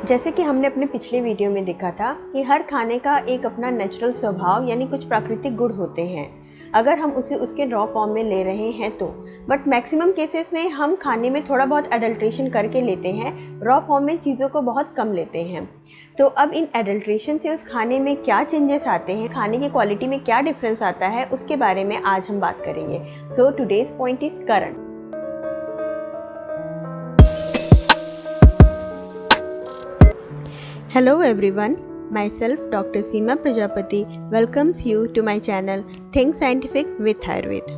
जैसे कि हमने अपने पिछले वीडियो में देखा था कि हर खाने का एक अपना नेचुरल स्वभाव यानी कुछ प्राकृतिक गुण होते हैं अगर हम उसे उसके रॉ फॉर्म में ले रहे हैं तो। बट मैक्सिमम केसेस में हम खाने में थोड़ा बहुत एडल्ट्रेशन करके लेते हैं, रॉ फॉर्म में चीज़ों को बहुत कम लेते हैं। तो अब इन एडल्ट्रेशन से उस खाने में क्या चेंजेस आते हैं, खाने की क्वालिटी में क्या डिफरेंस आता है, उसके बारे में आज हम बात करेंगे। So today's point is Karan. Hello everyone, myself Dr. Seema Prajapati welcomes you to my channel Think Scientific with Ayurved।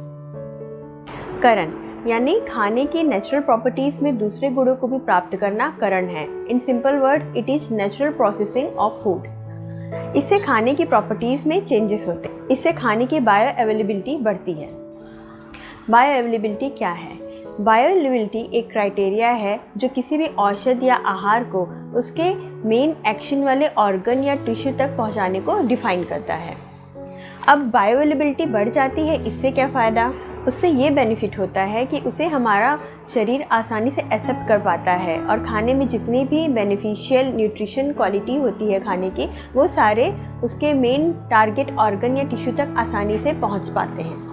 करण यानी खाने की नेचुरल प्रॉपर्टीज़ में दूसरे गुणों को भी प्राप्त करना करण है। In simple words it is natural processing of food. इससे खाने की प्रॉपर्टीज़ में चेंजेस होते हैं, इससे खाने की बायो अवेलेबिलिटी बढ़ती है। बायो अवेलेबिलिटी क्या है? बायो अवेलेबिलिटी एक क्राइटेरिया है जो किसी भी औषध या आहार को उसके मेन एक्शन वाले ऑर्गन या टिश्यू तक पहुंचाने को डिफाइन करता है। अब बायो अवेलेबिलिटी बढ़ जाती है, इससे क्या फ़ायदा? उससे ये बेनिफिट होता है कि उसे हमारा शरीर आसानी से एक्सेप्ट कर पाता है और खाने में जितनी भी बेनिफिशियल न्यूट्रिशन क्वालिटी होती है खाने की, वो सारे उसके मेन टारगेट ऑर्गन या टिश्यू तक आसानी से पहुंच पाते हैं।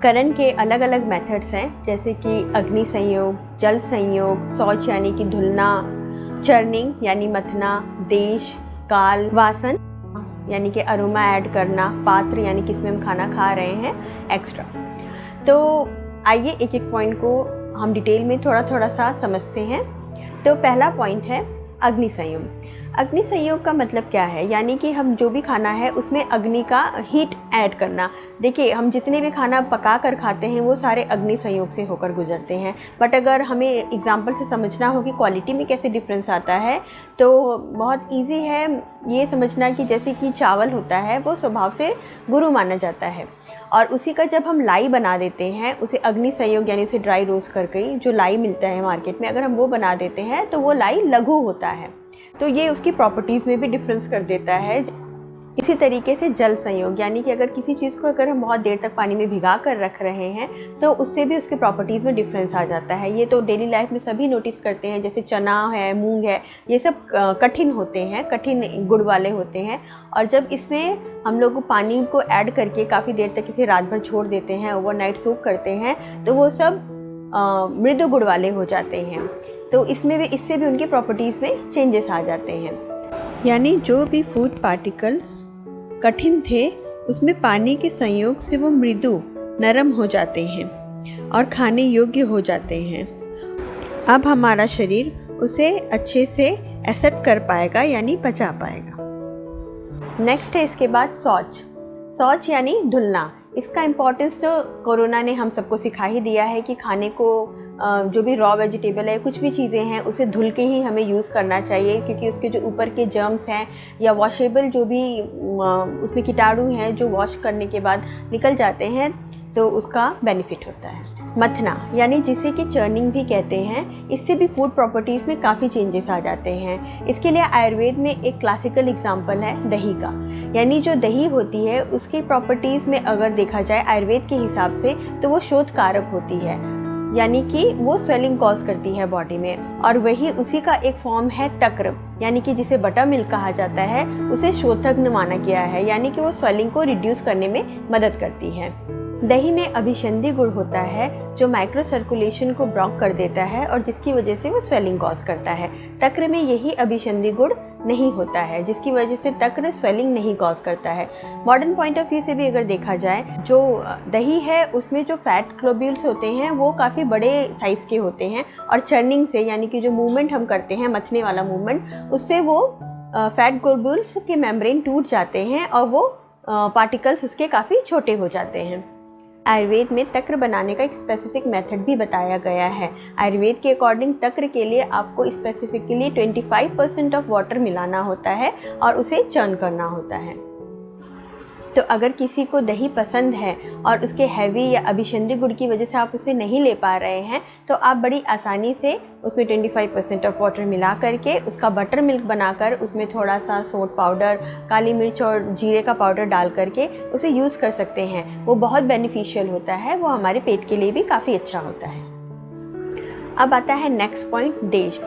करण के अलग अलग मेथड्स हैं, जैसे कि अग्नि संयोग, जल संयोग, शौच यानी कि धुलना, चर्निंग यानी मथना, देश, काल, वासन यानी कि अरोमा ऐड करना, पात्र यानी कि इसमें हम खाना खा रहे हैं, एक्स्ट्रा। तो आइए एक एक पॉइंट को हम डिटेल में थोड़ा सा समझते हैं। तो पहला पॉइंट है अग्नि संयोग। अग्नि संयोग का मतलब क्या है? यानी कि हम जो भी खाना है उसमें अग्नि का हीट ऐड करना। देखिए, हम जितने भी खाना पका कर खाते हैं वो सारे अग्नि संयोग से होकर गुजरते हैं। बट अगर हमें एग्जांपल से समझना हो कि क्वालिटी में कैसे डिफरेंस आता है, तो बहुत इजी है ये समझना कि जैसे कि चावल होता है वो स्वभाव से गुरु माना जाता है, और उसी का जब हम लाई बना देते हैं, उसे अग्नि संयोग यानी उसे ड्राई रोस्ट करके जो लाई मिलता है मार्केट में, अगर हम वो बना देते हैं तो वो लाई लघु होता है। तो ये उसकी प्रॉपर्टीज़ में भी डिफरेंस कर देता है। इसी तरीके से जल संयोग यानी कि अगर किसी चीज़ को अगर हम बहुत देर तक पानी में भिगा कर रख रहे हैं तो उससे भी उसके प्रॉपर्टीज़ में डिफरेंस आ जाता है। ये तो डेली लाइफ में सभी नोटिस करते हैं, जैसे चना है, मूंग है, ये सब कठिन होते हैं, कठिन गुड़ वाले होते हैं, और जब इसमें हम लोग पानी को ऐड करके काफ़ी देर तक इसे रात भर छोड़ देते हैं, ओवरनाइट सोक करते हैं, तो वो सब मृदु गुड़ वाले हो जाते हैं। तो इसमें भी इससे भी उनकी प्रॉपर्टीज़ में चेंजेस आ जाते हैं। यानी जो भी फूड पार्टिकल्स कठिन थे उसमें पानी के संयोग से वो मृदु नरम हो जाते हैं और खाने योग्य हो जाते हैं। अब हमारा शरीर उसे अच्छे से एक्सेप्ट कर पाएगा यानी पचा पाएगा। नेक्स्ट है इसके बाद शौच। शौच यानी धुलना। इसका इम्पोर्टेंस तो कोरोना ने हम सबको सिखा ही दिया है कि खाने को जो भी रॉ वेजिटेबल है, कुछ भी चीज़ें हैं, उसे धुल के ही हमें यूज़ करना चाहिए, क्योंकि उसके जो ऊपर के जर्म्स हैं या वॉशेबल जो भी उसमें कीटाणु हैं जो वॉश करने के बाद निकल जाते हैं, तो उसका बेनिफिट होता है। मथना यानी जिसे कि चर्निंग भी कहते हैं, इससे भी फूड प्रॉपर्टीज़ में काफ़ी चेंजेस आ जाते हैं। इसके लिए आयुर्वेद में एक क्लासिकल एग्जांपल है दही का। यानी जो दही होती है उसकी प्रॉपर्टीज़ में अगर देखा जाए आयुर्वेद के हिसाब से, तो वो शोथ कारक होती है, यानी कि वो स्वेलिंग कॉज करती है बॉडी में। और वही उसी का एक फॉर्म है तक्र, यानी कि जिसे बटर मिल्क कहा जाता है, उसे शोथज्ञ माना गया है, यानी कि वो स्वेलिंग को रिड्यूस करने में मदद करती है। दही में अभिसंधि गुण होता है जो माइक्रो सर्कुलेशन को ब्लॉक कर देता है और जिसकी वजह से वो स्वेलिंग कॉज करता है। तक्र में यही अभिसंधि गुण नहीं होता है, जिसकी वजह से तक्र स्वेलिंग नहीं कॉज करता है। मॉडर्न पॉइंट ऑफ व्यू से भी अगर देखा जाए, जो दही है उसमें जो फैट ग्लोब्यूल्स होते हैं वो काफ़ी बड़े साइज़ के होते हैं, और चर्निंग से यानी कि जो मूवमेंट हम करते हैं, मथने वाला मूवमेंट, उससे वो फैट ग्लोब्यूल्स के मेम्ब्रेन टूट जाते हैं और वो पार्टिकल्स उसके काफ़ी छोटे हो जाते हैं। आयुर्वेद में तक्र बनाने का एक स्पेसिफिक मेथड भी बताया गया है। आयुर्वेद के अकॉर्डिंग तक्र के लिए आपको स्पेसिफिकली 25% ऑफ वाटर मिलाना होता है और उसे चर्न करना होता है। तो अगर किसी को दही पसंद है और उसके हैवी या अभिसंधि गुण की वजह से आप उसे नहीं ले पा रहे हैं, तो आप बड़ी आसानी से उसमें 25% ऑफ वाटर मिला करके उसका बटर मिल्क बनाकर उसमें थोड़ा सा सोट पाउडर, काली मिर्च और जीरे का पाउडर डाल करके उसे यूज़ कर सकते हैं। वो बहुत बेनिफिशियल होता है, वो हमारे पेट के लिए भी काफ़ी अच्छा होता है। अब आता है नेक्स्ट पॉइंट, देश।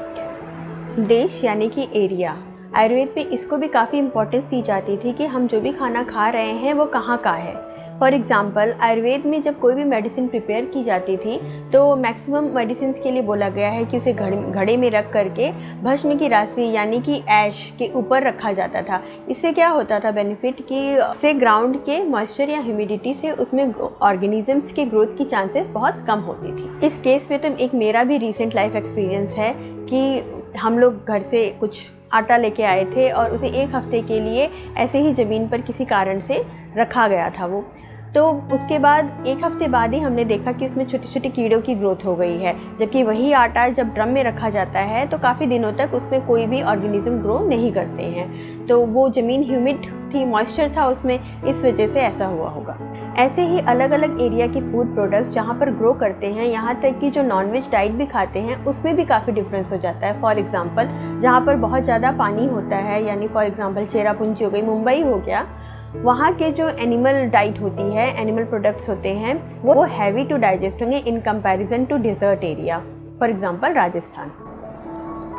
देश यानी कि एरिया, आयुर्वेद में इसको भी काफ़ी इम्पोर्टेंस दी जाती थी कि हम जो भी खाना खा रहे हैं वो कहाँ का है। फॉर एग्ज़ाम्पल, आयुर्वेद में जब कोई भी मेडिसिन प्रिपेयर की जाती थी तो मैक्सिमम मेडिसिन के लिए बोला गया है कि उसे घड़े में रख करके भस्म की राशि यानी कि ऐश के ऊपर रखा जाता था। इससे क्या होता था बेनिफिट कि से ग्राउंड के मॉइस्चर या ह्यूमिडिटी से उसमें ऑर्गेनिजम्स के ग्रोथ की चांसेस बहुत कम होती थी। इस केस में तो एक मेरा भी रिसेंट लाइफ एक्सपीरियंस है कि हम लोग घर से कुछ आटा लेके आए थे और उसे एक हफ्ते के लिए ऐसे ही ज़मीन पर किसी कारण से रखा गया था वो। तो उसके बाद एक हफ्ते बाद ही हमने देखा कि उसमें छोटे छोटे कीड़ों की ग्रोथ हो गई है, जबकि वही आटा जब ड्रम में रखा जाता है तो काफ़ी दिनों तक उसमें कोई भी ऑर्गेनिज्म ग्रो नहीं करते हैं। तो वो ज़मीन ह्यूमिड थी, मॉइस्चर था उसमें, इस वजह से ऐसा हुआ होगा। ऐसे ही अलग अलग एरिया के फूड प्रोडक्ट्स जहाँ पर ग्रो करते हैं, यहाँ तक कि जो नॉनवेज डाइट भी खाते हैं उसमें भी काफ़ी डिफरेंस हो जाता है। फॉर एग्ज़ाम्पल, जहाँ पर बहुत ज़्यादा पानी होता है, यानी फॉर एग्ज़ाम्पल चेरापूंजी हो गई, मुंबई हो गया, वहाँ के जो एनिमल डाइट होती है, एनिमल प्रोडक्ट्स होते हैं, वो हैवी टू डाइजेस्ट होंगे in comparison to desert area, for example Rajasthan.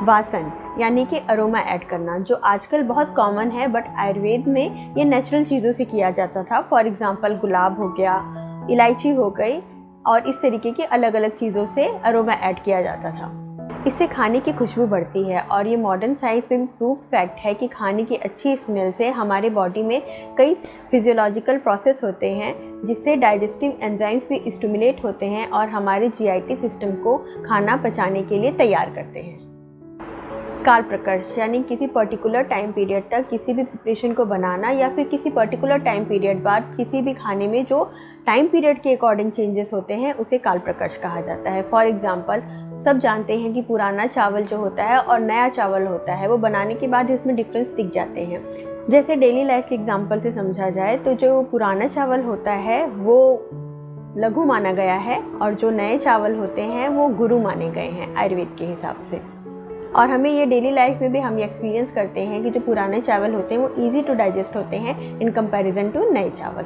वासन यानी कि अरोमा ऐड करना, जो आजकल बहुत कॉमन है बट आयुर्वेद में ये नेचुरल चीज़ों से किया जाता था। फॉर एग्ज़ाम्पल गुलाब हो गया, इलायची हो गई, और इस तरीके की अलग अलग चीज़ों से अरोमा ऐड किया जाता था। इससे खाने की खुशबू बढ़ती है और ये मॉडर्न साइंस में भी प्रूफ फैक्ट है कि खाने की अच्छी स्मेल से हमारे बॉडी में कई फिजियोलॉजिकल प्रोसेस होते हैं, जिससे डाइजेस्टिव एंजाइम्स भी स्टिमुलेट होते हैं और हमारे जीआईटी सिस्टम को खाना पचाने के लिए तैयार करते हैं। काल प्रकर्ष यानी किसी पर्टिकुलर टाइम पीरियड तक किसी भी प्रिपरेशन को बनाना, या फिर किसी पर्टिकुलर टाइम पीरियड बाद किसी भी खाने में जो टाइम पीरियड के अकॉर्डिंग चेंजेस होते हैं उसे काल प्रकर्ष कहा जाता है। फॉर एग्ज़ाम्पल, सब जानते हैं कि पुराना चावल जो होता है और नया चावल होता है वो बनाने के बाद इसमें डिफरेंस दिख जाते हैं। जैसे डेली लाइफ के एग्जाम्पल से समझा जाए तो जो पुराना चावल होता है वो लघु माना गया है और जो नए चावल होते हैं वो गुरु माने गए हैं आयुर्वेद के हिसाब से। और हमें ये डेली लाइफ में भी हम ये एक्सपीरियंस करते हैं कि जो पुराने चावल होते हैं वो इजी टू डाइजेस्ट होते हैं इन कंपैरिजन टू नए चावल।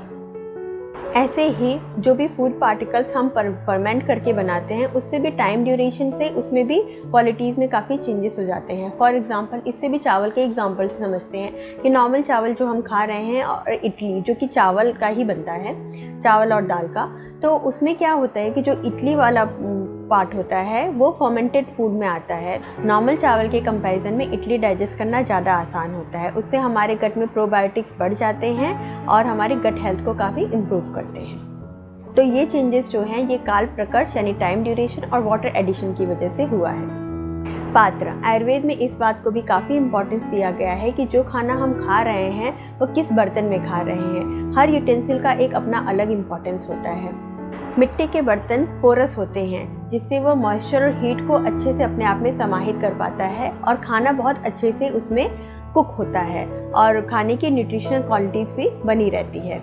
ऐसे ही जो भी फूड पार्टिकल्स हम फर्मेंट करके बनाते हैं उससे भी टाइम ड्यूरेशन से उसमें भी क्वालिटीज़ में काफ़ी चेंजेस हो जाते हैं। फॉर एग्जांपल, इससे भी चावल के एग्जांपल से समझते हैं कि नॉर्मल चावल जो हम खा रहे हैं और इडली जो कि चावल का ही बनता है, चावल और दाल का, तो उसमें क्या होता है कि जो इडली वाला पार्ट होता है वो फर्मेंटेड फूड में आता है। नॉर्मल चावल के कंपैरिजन में इडली डाइजेस्ट करना ज़्यादा आसान होता है। उससे हमारे गट में प्रोबायोटिक्स बढ़ जाते हैं और हमारे गट हेल्थ को काफ़ी इम्प्रूव करते हैं। तो ये चेंजेस जो हैं ये काल प्रकर्ष यानी टाइम ड्यूरेशन और वाटर एडिशन की वजह से हुआ है। पात्र, आयुर्वेद में इस बात को भी काफ़ी इम्पोर्टेंस दिया गया है कि जो खाना हम खा रहे हैं वो किस बर्तन में खा रहे हैं। हर यूटेंसिल का एक अपना अलग इम्पोर्टेंस होता है। मिट्टी के बर्तन पोरस होते हैं जिससे वो मॉइस्चर और हीट को अच्छे से अपने आप में समाहित कर पाता है और खाना बहुत अच्छे से उसमें कुक होता है और खाने की न्यूट्रिशनल क्वालिटीज़ भी बनी रहती है।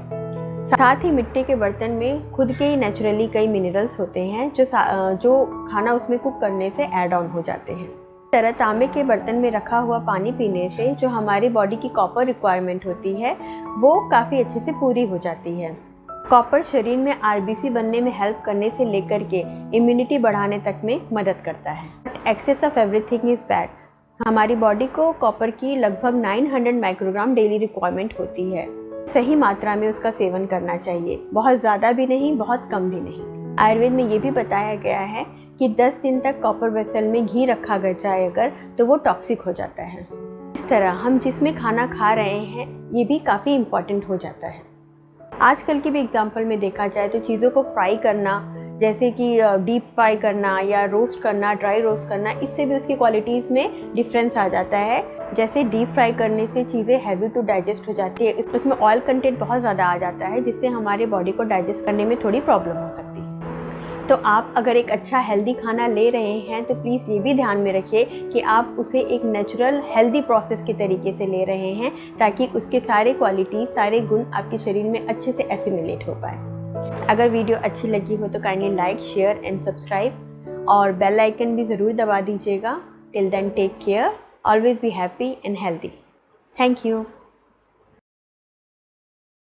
साथ ही मिट्टी के बर्तन में खुद के ही नेचुरली कई मिनरल्स होते हैं जो खाना उसमें कुक करने से ऐड ऑन हो जाते हैं। इस तरह तांबे के बर्तन में रखा हुआ पानी पीने से जो हमारी बॉडी की कॉपर रिक्वायरमेंट होती है वो काफ़ी अच्छे से पूरी हो जाती है। कॉपर शरीर में आरबीसी बनने में हेल्प करने से लेकर के इम्यूनिटी बढ़ाने तक में मदद करता है। Excess of everything is bad. हमारी बॉडी को कॉपर की लगभग 900 माइक्रोग्राम डेली रिक्वायरमेंट होती है। सही मात्रा में उसका सेवन करना चाहिए, बहुत ज़्यादा भी नहीं, बहुत कम भी नहीं। आयुर्वेद में ये भी बताया गया है कि 10 दिन तक कॉपर वेसल में घी रखा गया जाए अगर तो वो टॉक्सिक हो जाता है। इस तरह हम जिसमें खाना खा रहे हैं ये भी काफ़ी इम्पॉर्टेंट हो जाता है। आजकल के भी एग्जांपल में देखा जाए तो चीज़ों को फ्राई करना, जैसे कि डीप फ्राई करना या रोस्ट करना, ड्राई रोस्ट करना, इससे भी उसकी क्वालिटीज़ में डिफरेंस आ जाता है। जैसे डीप फ्राई करने से चीज़ें हैवी टू डाइजेस्ट हो जाती है, उसमें ऑयल कंटेंट बहुत ज़्यादा आ जाता है जिससे हमारे बॉडी को डाइजेस्ट करने में थोड़ी प्रॉब्लम हो सकती है। तो आप अगर एक अच्छा हेल्दी खाना ले रहे हैं तो प्लीज़ ये भी ध्यान में रखिए कि आप उसे एक नेचुरल हेल्दी प्रोसेस के तरीके से ले रहे हैं ताकि उसके सारे क्वालिटी, सारे गुण आपके शरीर में अच्छे से एसिमिलेट हो पाए। अगर वीडियो अच्छी लगी हो तो kindly like, share and subscribe और बेल आइकन भी ज़रूर दबा दीजिएगा। Till then take care, always be happy and healthy. Thank you.